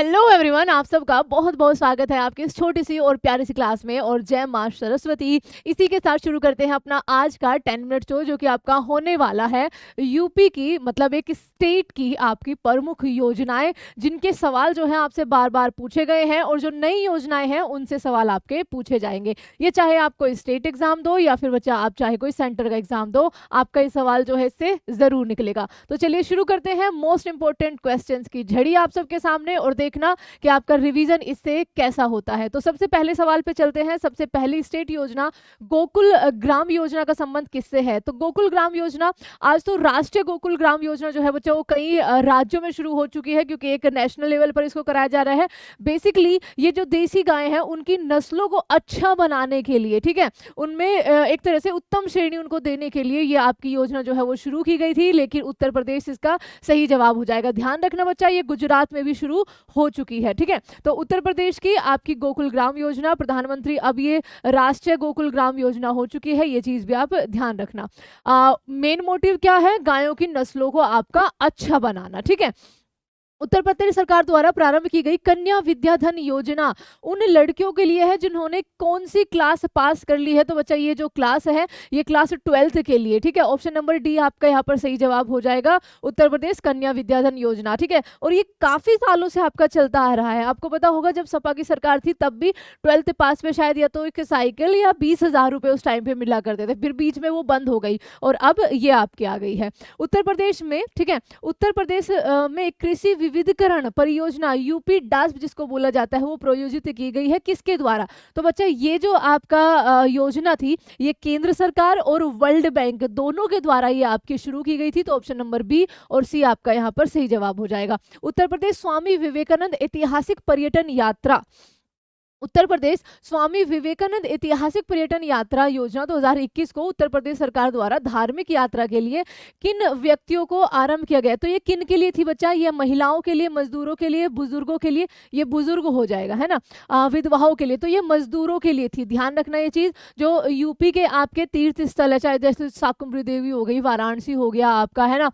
Hello everyone, आप सबका बहुत बहुत स्वागत है आपकी इस छोटी सी और प्यारी सी क्लास में। और जय मां सरस्वती। इसी के साथ शुरू करते हैं अपना आज का 10 मिनट शो, जो कि आपका होने वाला है यूपी की, मतलब एक स्टेट की आपकी प्रमुख योजनाएं, जिनके सवाल जो है आपसे बार बार पूछे गए हैं और जो नई योजनाएं हैं उनसे सवाल आपके पूछे जाएंगे। ये चाहे आप कोई स्टेट एग्जाम दो या फिर बच्चा आप चाहे कोई सेंटर का एग्जाम दो, आपका ये सवाल जो है इससे जरूर निकलेगा। तो चलिए शुरू करते हैं मोस्ट इंपॉर्टेंट क्वेश्चंस की झड़ी आप सबके सामने, और देखना कि आपका रिवीजन इससे कैसा होता है। तो सबसे पहले सवाल पे चलते हैं। सबसे पहली स्टेट योजना गोकुल ग्राम योजना का संबंध किससे है? तो गोकुल ग्राम योजना, आज तो राष्ट्रीय गोकुल ग्राम योजना जो है बच्चों वो कई राज्यों में शुरू हो चुकी है, क्योंकि एक नेशनल लेवल पर इसको कराया जा रहा है। बेसिकली ये जो देसी गाय हैं उनकी नस्लों को अच्छा बनाने के लिए, ठीक है, उनमें एक तरह से उत्तम श्रेणी उनको देने के लिए ये आपकी योजना जो है वो शुरू की गई थी, लेकिन उत्तर प्रदेश इसका सही जवाब हो जाएगा। ध्यान रखना बच्चा, ये गुजरात में भी शुरू हो चुकी है, ठीक है। तो उत्तर प्रदेश की आपकी गोकुल ग्राम योजना, प्रधानमंत्री अब ये राष्ट्रीय गोकुल ग्राम योजना हो चुकी है, ये चीज भी आप ध्यान रखना। मेन मोटिव क्या है? गायों की नस्लों को आपका अच्छा बनाना, ठीक है। उत्तर प्रदेश सरकार द्वारा प्रारंभ की गई कन्या विद्याधन योजना उन लड़कियों के लिए है जिन्होंने कौन सी क्लास पास कर ली है? तो बच्चा ये जो क्लास है ये क्लास 12th के लिए, ठीक है। ऑप्शन नंबर डी आपका यहाँ पर सही जवाब हो जाएगा, उत्तर प्रदेश कन्या विद्याधन योजना, ठीक है। और ये काफी सालों से आपका चलता आ रहा है। आपको पता होगा जब सपा की सरकार थी तब भी 12th पास में शायद या तो एक साइकिल या 20,000 रुपए उस टाइम पे मिला करते थे, फिर बीच में वो बंद हो गई और अब ये आपकी आ गई है उत्तर प्रदेश में, ठीक है। उत्तर प्रदेश में कृषि विविधीकरण परियोजना यूपी डास्प जिसको बोला जाता है वो प्रायोजित की गई है, किसके द्वारा? तो बच्चा ये जो आपका योजना थी ये केंद्र सरकार और वर्ल्ड बैंक दोनों के द्वारा ये आपकी शुरू की गई थी। तो ऑप्शन नंबर बी और सी आपका यहाँ पर सही जवाब हो जाएगा। उत्तर प्रदेश स्वामी विवेकानंद ऐतिहासिक पर्यटन यात्रा, उत्तर प्रदेश स्वामी विवेकानंद ऐतिहासिक पर्यटन यात्रा योजना 2021 को उत्तर प्रदेश सरकार द्वारा धार्मिक यात्रा के लिए किन व्यक्तियों को आरंभ किया गया? तो ये किन के लिए थी बच्चा? ये महिलाओं के लिए, मजदूरों के लिए, बुजुर्गों के लिए, ये बुजुर्ग हो जाएगा है ना, विधवाओं के लिए, तो ये मजदूरों के लिए थी। ध्यान रखना ये चीज। जो यूपी के आपके तीर्थ स्थल है, चाहे जैसे शाकुंभरी देवी हो गई, वाराणसी हो गया आपका, है ना,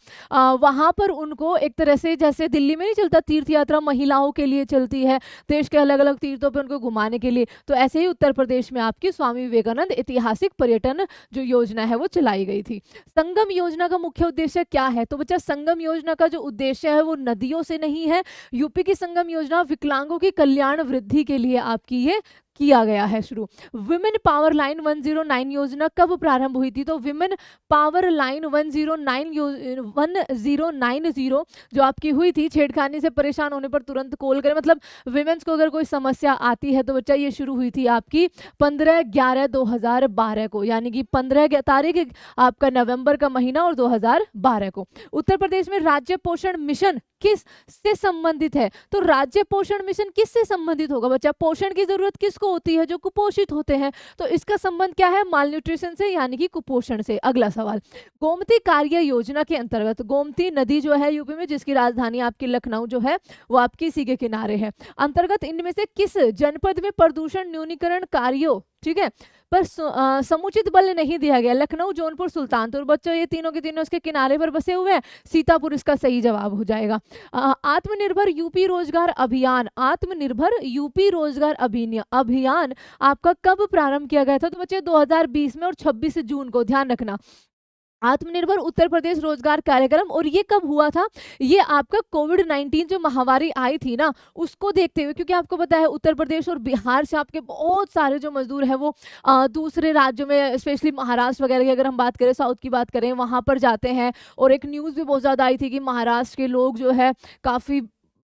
वहां पर उनको एक तरह से जैसे दिल्ली में नहीं चलता तीर्थ यात्रा महिलाओं के लिए चलती है, देश के अलग अलग तीर्थों पर उनको घुमाने के लिए, तो ऐसे ही उत्तर प्रदेश में आपकी स्वामी विवेकानंद ऐतिहासिक पर्यटन जो योजना है वो चलाई गई थी। संगम योजना का मुख्य उद्देश्य क्या है? तो बच्चा संगम योजना का जो उद्देश्य है वो नदियों से नहीं है। यूपी की संगम योजना विकलांगों की कल्याण वृद्धि के लिए आपकी ये किया गया है शुरू। विमेन पावर लाइन 109 योजना कब प्रारंभ हुई थी? तो विमेन पावर लाइन 1090 जो आपकी हुई थी, छेड़खानी से परेशान होने पर तुरंत कॉल करें, मतलब विमेन्स को अगर कोई समस्या आती है तो बच्चा ये शुरू हुई थी आपकी 15/11/2012 को, यानी कि 15 तारीख आपका नवंबर का महीना और 2012 को। उत्तर प्रदेश में राज्य पोषण मिशन किस से संबंधित है? तो राज्य पोषण मिशन किस से संबंधित होगा बच्चा? पोषण की जरूरत किसको होती है? जो कुपोषित होते हैं। तो इसका संबंध क्या है? माल न्यूट्रिशन से, यानी कि कुपोषण से। अगला सवाल, गोमती कार्य योजना के अंतर्गत, गोमती नदी जो है यूपी में जिसकी राजधानी आपकी लखनऊ जो है वो आपकी इसी के किनारे है, अंतर्गत इनमें से किस जनपद में प्रदूषण न्यूनीकरण कार्यों, ठीक है, पर समुचित बल नहीं दिया गया? लखनऊ, जौनपुर, सुल्तानपुर। बच्चों ये तीनों के तीनों इसके किनारे पर बसे हुए हैं, सीतापुर इसका सही जवाब हो जाएगा। आत्मनिर्भर यूपी रोजगार अभियान, आत्मनिर्भर यूपी रोजगार अभियान आपका कब प्रारंभ किया गया था? तो बच्चे 2020 में और 26 जून को। ध्यान रखना, आत्मनिर्भर उत्तर प्रदेश रोजगार कार्यक्रम, और ये कब हुआ था? ये आपका कोविड-19 जो महामारी आई थी ना उसको देखते हुए, क्योंकि आपको पता है उत्तर प्रदेश और बिहार से आपके बहुत सारे जो मजदूर हैं वो दूसरे राज्यों में, स्पेशली महाराष्ट्र वगैरह की अगर हम बात करें, साउथ की बात करें, वहां पर जाते हैं। और एक न्यूज़ भी बहुत ज़्यादा आई थी कि महाराष्ट्र के लोग जो है काफ़ी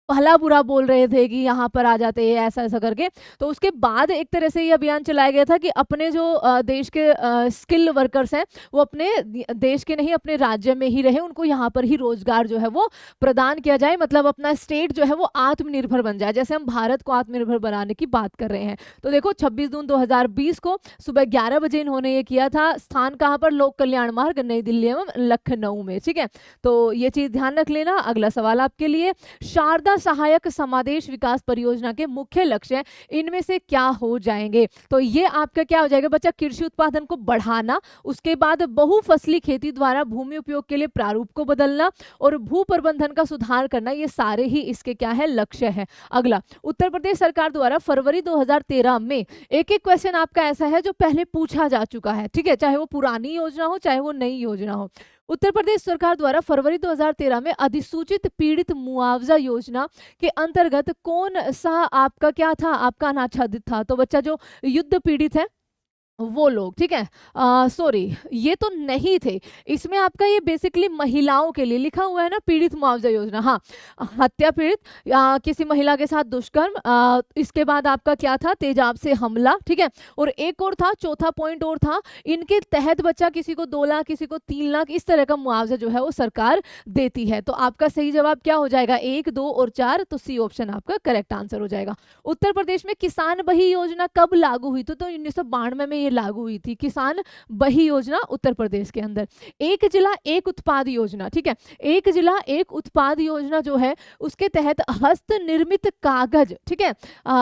भला बुरा बोल रहे थे कि यहाँ पर आ जाते हैं ऐसा ऐसा करके। तो उसके बाद एक तरह से ये अभियान चलाया गया था कि अपने जो देश के स्किल वर्कर्स हैं वो अपने देश के नहीं अपने राज्य में ही रहे, उनको यहाँ पर ही रोजगार जो है वो प्रदान किया जाए, मतलब अपना स्टेट जो है वो आत्मनिर्भर बन जाए, जैसे हम भारत को आत्मनिर्भर बनाने की बात कर रहे हैं। तो देखो 26 जून 2020 को सुबह 11 बजे इन्होंने ये किया था। स्थान कहाँ पर? लोक कल्याण मार्ग, नई दिल्ली एवं लखनऊ में, ठीक है। तो ये चीज ध्यान रख लेना। अगला सवाल आपके लिए, शारदा आपदा सहायक समादेश विकास परियोजना के मुख्य लक्ष्य इनमें से क्या हो जाएंगे? तो ये आपका क्या हो जाएगा बच्चा? कृषि उत्पादन को बढ़ाना, उसके बाद बहुफसली खेती द्वारा भूमि उपयोग के लिए प्रारूप को बदलना और भू प्रबंधन का सुधार करना, ये सारे ही इसके क्या है? लक्ष्य है। अगला, उत्तर प्रदेश सरकार द्वारा फरवरी 2013 में एक एक क्वेश्चन आपका ऐसा है जो पहले पूछा जा चुका है, ठीक है, चाहे वो पुरानी योजना हो चाहे वो नई योजना हो। उत्तर प्रदेश सरकार द्वारा फरवरी 2013 में अधिसूचित पीड़ित मुआवजा योजना के अंतर्गत कौन सा आपका क्या था? आपका अनाच्छादित था। तो बच्चा जो युद्ध पीड़ित है वो लोग, ठीक है, सॉरी ये तो नहीं थे, इसमें आपका ये बेसिकली महिलाओं के लिए लिखा हुआ है ना, पीड़ित मुआवजा योजना। हाँ, हत्या पीड़ित, किसी महिला के साथ दुष्कर्म, इसके बाद आपका क्या था? तेजाब से हमला, ठीक है, और एक और था, चौथा पॉइंट और था, इनके तहत बच्चा किसी को 2 लाख किसी को 3 लाख इस तरह का मुआवजा जो है वो सरकार देती है। तो आपका सही जवाब क्या हो जाएगा? 1, 2 और 4, तो सी ऑप्शन आपका करेक्ट आंसर हो जाएगा। उत्तर प्रदेश में किसान बही योजना कब लागू हुई? तो 1992 में ये लागू हुई थी, किसान बही योजना उत्तर प्रदेश के अंदर। एक जिला एक उत्पाद योजना, ठीक है, एक जिला एक उत्पाद योजना जो है उसके तहत हस्त निर्मित कागज, ठीक है,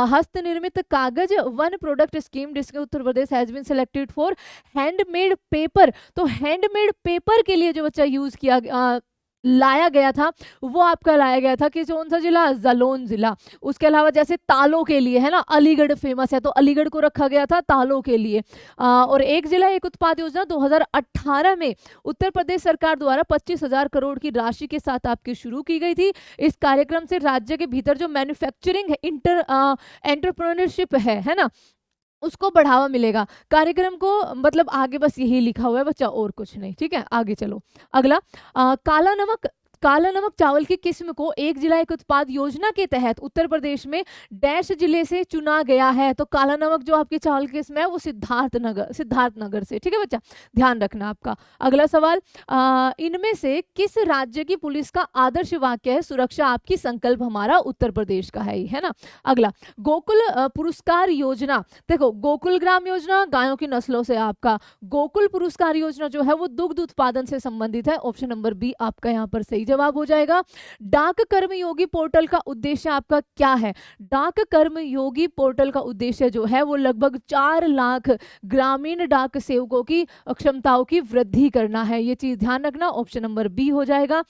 हस्त निर्मित कागज वन प्रोडक्ट स्कीम जिसके Uttar Pradesh has been selected for handmade paper. तो हैंडमेड पेपर के लिए जो बच्चा यूज किया लाया गया था वो आपका लाया गया था कि कौन सा जिला? जालौन जिला। उसके अलावा जैसे तालों के लिए है ना, अलीगढ़ फेमस है तो अलीगढ़ को रखा गया था तालों के लिए। और एक जिला एक उत्पाद योजना 2018 में उत्तर प्रदेश सरकार द्वारा 25,000 करोड़ की राशि के साथ आपकी शुरू की गई थी। इस कार्यक्रम से राज्य के भीतर जो मैन्युफैक्चरिंग एंटरप्रेन्योरशिप है ना, उसको बढ़ावा मिलेगा। कार्यक्रम को मतलब आगे बस यही लिखा हुआ है बच्चा, और कुछ नहीं, ठीक है। आगे चलो, अगला, काला नमक चावल की किस्म को एक जिला एक उत्पाद योजना के तहत उत्तर प्रदेश में डैश जिले से चुना गया है। तो काला नमक जो आपकी चावल की किस्म है वो सिद्धार्थनगर से, ठीक है बच्चा, ध्यान रखना आपका। अगला सवाल, इनमें से किस राज्य की पुलिस का आदर्श वाक्य है? सुरक्षा आपकी संकल्प हमारा उत्तर प्रदेश का है ना। अगला, गोकुल पुरस्कार योजना, देखो गोकुल ग्राम योजना गायों की नस्लों से, आपका गोकुल पुरस्कार योजना जो है वो दुग्ध उत्पादन से संबंधित है। ऑप्शन नंबर बी आपका यहाँ पर सही जवाब हो जाएगा। डाक कर्मयोगी पोर्टल का उद्देश्य आपका क्या है? डाक कर्मयोगी पोर्टल का उद्देश्य जो है वो लगभग 4 लाख ग्रामीण डाक सेवकों की क्षमताओं की वृद्धि करना है। ये चीज ध्यान रखना, ऑप्शन नंबर बी हो जाएगा।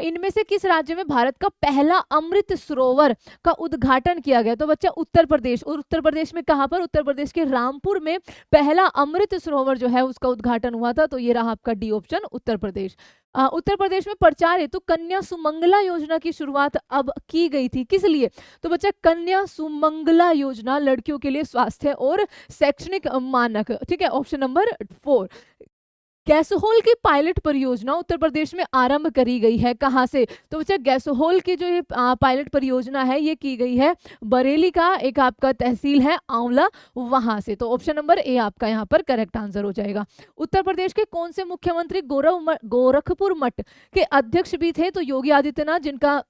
इनमें से किस राज्य में भारत का पहला अमृत सरोवर का उद्घाटन किया गया? तो बच्चा उत्तर प्रदेश। और उत्तर प्रदेश में कहां पर? उत्तर प्रदेश के रामपुर में पहला अमृत सरोवर जो है उसका उद्घाटन हुआ था। तो ये रहा आपका डी ऑप्शन, उत्तर प्रदेश। उत्तर प्रदेश में प्रचार हेतु कन्या सुमंगला योजना की शुरुआत अब की गई थी, किस लिए? तो बच्चा कन्या सुमंगला योजना लड़कियों के लिए स्वास्थ्य और शैक्षणिक मानक, ठीक है, ऑप्शन नंबर 4। गैसोहोल की पायलट परियोजना उत्तर प्रदेश में आरंभ करी गई है, कहां से? तो बच्चा गैसोहोल की जो ये पायलट परियोजना है ये की गई है बरेली का एक आपका तहसील है आंवला, वहां से। तो ऑप्शन नंबर ए आपका यहाँ पर करेक्ट आंसर हो जाएगा। उत्तर प्रदेश के कौन से मुख्यमंत्री गोरखपुर मठ के अध्यक्ष भी थे? तो योगी आदित्यनाथ, जिनका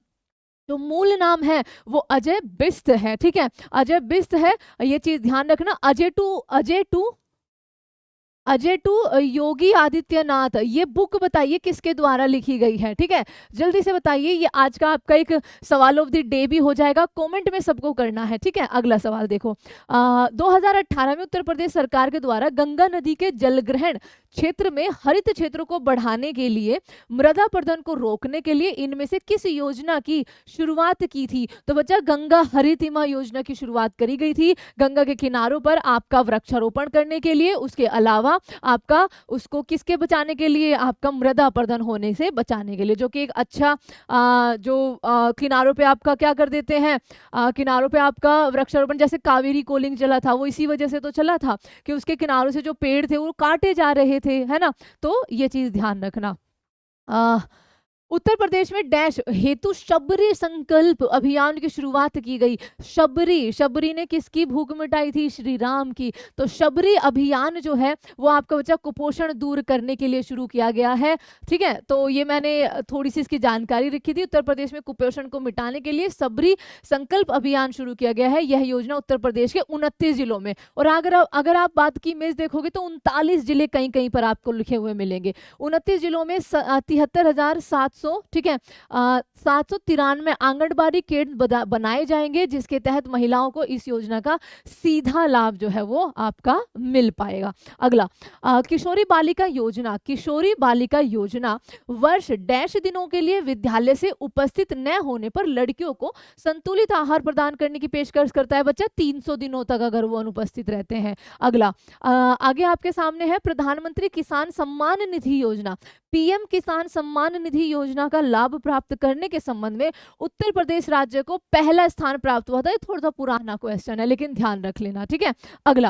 जो मूल नाम है वो अजय बिस्त है, ठीक है, अजय बिस्त है। ये चीज ध्यान रखना, अजय टू योगी आदित्यनाथ, ये बुक बताइए किसके द्वारा लिखी गई है, ठीक है, जल्दी से बताइए। ये आज का आपका एक सवाल ऑफ द डे भी हो जाएगा, कमेंट में सबको करना है, ठीक है। अगला सवाल देखो, 2018 में उत्तर प्रदेश सरकार के द्वारा गंगा नदी के जलग्रहण क्षेत्र में हरित क्षेत्रों को बढ़ाने के लिए, मृदा अपरदन को रोकने के लिए इनमें से किस योजना की शुरुआत की थी? तो बच्चा गंगा हरितिमा योजना की शुरुआत करी गई थी, गंगा के किनारों पर आपका वृक्षारोपण करने के लिए, उसके अलावा आपका उसको किसके बचाने के लिए? आपका मृदा अपरदन होने से बचाने के लिए, जो कि एक अच्छा किनारों पे आपका क्या कर देते हैं, किनारों पे आपका वृक्षारोपण, जैसे कावेरी कोलिंग चला था वो इसी वजह से तो चला था कि उसके किनारों से जो पेड़ थे वो काटे जा रहे थे, है ना। तो ये चीज ध्यान रखना। उत्तर प्रदेश में डैश हेतु शबरी संकल्प अभियान की शुरुआत की गई। शबरी ने किसकी भूख मिटाई थी? श्री राम की। तो शबरी अभियान जो है वो आपका बच्चा कुपोषण दूर करने के लिए शुरू किया गया है, ठीक है। तो ये मैंने थोड़ी सी इसकी जानकारी रखी थी। उत्तर प्रदेश में कुपोषण को मिटाने के लिए शबरी संकल्प अभियान शुरू किया गया है। यह योजना उत्तर प्रदेश के 29 जिलों में, और अगर आप बात की इमेज देखोगे तो 39 जिले कहीं कहीं पर आपको लिखे हुए मिलेंगे। 29 जिलों में 73,700 700, ठीक है, 793 आंगनबाड़ी केंद्र बनाए जाएंगे, जिसके तहत महिलाओं को इस योजना का सीधा लाभ जो है वो आपका मिल पाएगा। अगला, किशोरी बालिका योजना। किशोरी बालिका योजना वर्ष डैश दिनों के लिए विद्यालय से उपस्थित न होने पर लड़कियों को संतुलित आहार प्रदान करने की पेशकश करता है बच्चा, 300 दिनों तक अगर वो अनुपस्थित रहते हैं। अगला, आगे आपके सामने है प्रधानमंत्री किसान सम्मान निधि योजना। पीएम किसान सम्मान निधि योजना का लाभ प्राप्त करने के संबंध में उत्तर प्रदेश राज्य को पहला स्थान प्राप्त हुआ था। ये थोड़ा सा पुराना क्वेश्चन है, लेकिन ध्यान रख लेना, ठीक है। अगला,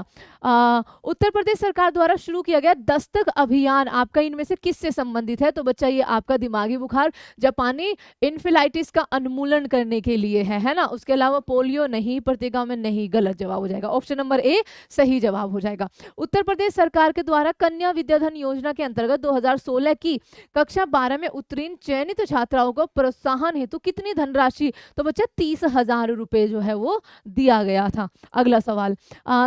उत्तर प्रदेश सरकार द्वारा शुरू किया गया दस्तक अभियान आपका इनमें से किससे संबंधित है? तो बच्चा ये आपका दिमागी बुखार, जापानी इन्फिलाइटिस का उन्मूलन करने के लिए है ना। उसके अलावा पोलियो नहीं, पत्रिका में नहीं, गलत जवाब हो जाएगा। ऑप्शन नंबर ए सही जवाब हो जाएगा। उत्तर प्रदेश सरकार के द्वारा कन्या विद्याधन योजना के अंतर्गत 2016 की कक्षा 12 में उत्तीर्ण चयनित छात्राओं को प्रोत्साहन हेतु कितनी धनराशि? तो बच्चा 30,000 रुपए जो है वो दिया गया था। अगला सवाल,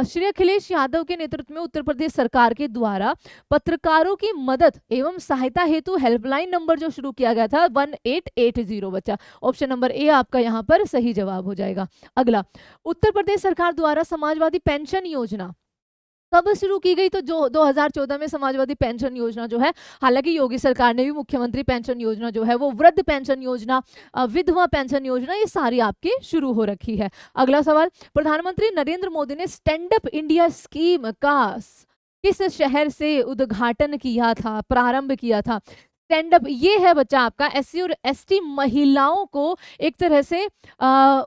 श्री अखिलेश यादव के नेतृत्व में उत्तर प्रदेश सरकार के द्वारा पत्रकारों की मदद एवं सहायता हेतु हेल्पलाइन नंबर जो शुरू किया गया था 1880 बच्चा। ऑप्शन नंबर ए आपका यहाँ पर सही जवाब हो जाएगा। अगला, उत्तर प्रदेश सरकार द्वारा समाजवादी पेंशन योजना कब शुरू की गई? तो जो 2014 में समाजवादी पेंशन योजना जो है, हालांकि योगी सरकार ने भी मुख्यमंत्री पेंशन योजना जो है वो, वृद्ध पेंशन योजना, विधवा पेंशन योजना, ये सारी आपकी शुरू हो रखी है। अगला सवाल, प्रधानमंत्री नरेंद्र मोदी ने स्टैंड अप इंडिया स्कीम का किस शहर से उद्घाटन किया था, प्रारंभ किया था? स्टैंड अप, ये है बच्चा आपका एससी और एसटी महिलाओं को एक तरह से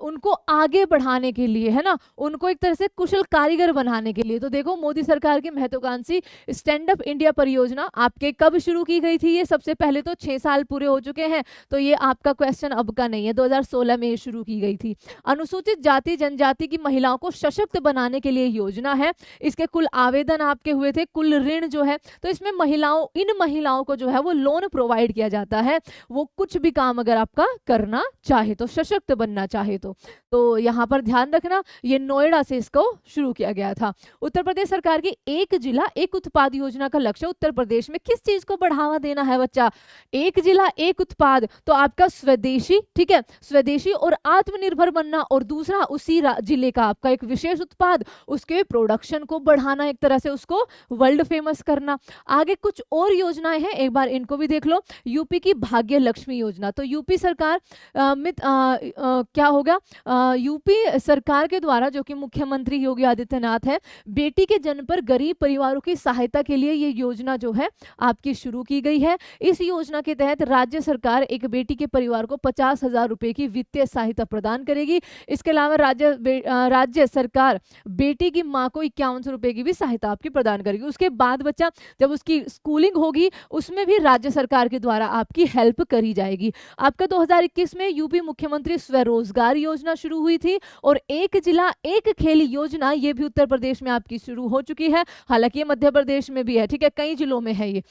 उनको आगे बढ़ाने के लिए, है ना, उनको एक तरह से कुशल कारीगर बनाने के लिए। तो देखो, मोदी सरकार की महत्वाकांक्षी स्टैंड अप इंडिया परियोजना आपके कब शुरू की गई थी? ये सबसे पहले तो 6 साल पूरे हो चुके हैं, तो ये आपका क्वेश्चन अब का नहीं है, 2016 में ये शुरू की गई थी। अनुसूचित जाति जनजाति की महिलाओं को सशक्त बनाने के लिए योजना है। इसके कुल आवेदन आपके हुए थे, कुल ऋण जो है, तो इसमें इन महिलाओं को जो है वो लोन प्रोवाइड किया जाता है। वो कुछ भी काम अगर आपका करना चाहे तो, सशक्त बनना चाहे तो यहां पर ध्यान रखना, ये नोएडा से इसको शुरू किया गया था। उत्तर प्रदेश सरकार की एक जिला एक उत्पाद योजना का लक्ष्य उत्तर प्रदेश में किस चीज को बढ़ावा देना है बच्चा? एक जिला एक उत्पाद, तो आपका स्वदेशी, ठीक है, स्वदेशी और आत्मनिर्भर बनना, और दूसरा उसी जिले का आपका एक विशेष उत्पाद, उसके प्रोडक्शन को बढ़ाना, एक तरह से उसको वर्ल्ड फेमस करना। आगे कुछ और योजनाएं हैं, एक बार इनको भी देख लो। यूपी की भाग्य लक्ष्मी योजना, तो यूपी सरकार क्या होगा, यूपी सरकार के द्वारा, जो कि मुख्यमंत्री योगी आदित्यनाथ है, बेटी के जन्म पर गरीब परिवारों की सहायता के लिए ये योजना जो है आपकी शुरू की गई है। इस योजना के तहत राज्य सरकार एक बेटी के परिवार को 50,000 रुपए की वित्तीय सहायता प्रदान करेगी। इसके अलावा राज्य सरकार बेटी की मां को 5100 रुपए की भी सहायता आपकी प्रदान करेगी। उसके बाद बच्चा जब उसकी स्कूलिंग होगी, उसमें भी राज्य सरकार के द्वारा आपकी हेल्प करी जाएगी। आपका 2021 में यूपी मुख्यमंत्री स्वरोजगार योजना शुरू हुई थी, और एक जिला एक खेल योजना ये भी उत्तर प्रदेश में आपकी शुरू हो चुकी है। हालांकि ये मध्य प्रदेश में भी है, ठीक है, कई जिलों में है ये।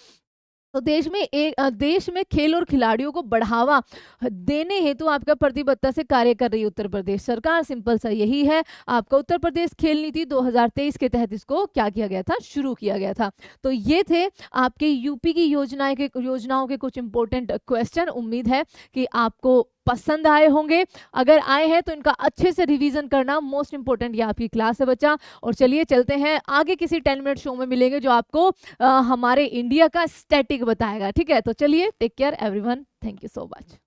तो देश में खेल और खिलाड़ियों को बढ़ावा देने हेतु आपका प्रतिबद्धता से कार्य कर रही है उत्तर प्रदेश सरकार। सिंपल सा यही है आपका उत्तर प्रदेश खेल नीति 2023 के तहत इसको क्या किया गया था, शुरू किया गया था। तो ये थे आपके यूपी की योजनाओं के कुछ इंपॉर्टेंट क्वेश्चन। उम्मीद है कि आपको पसंद आए होंगे। अगर आए हैं तो इनका अच्छे से रिवीजन करना मोस्ट इंपोर्टेंट, ये आपकी क्लास है बच्चा। और चलिए चलते हैं आगे, किसी 10 मिनट शो में मिलेंगे जो आपको हमारे इंडिया का स्टैटिक बताएगा, ठीक है। तो चलिए, take care everyone, thank you so much.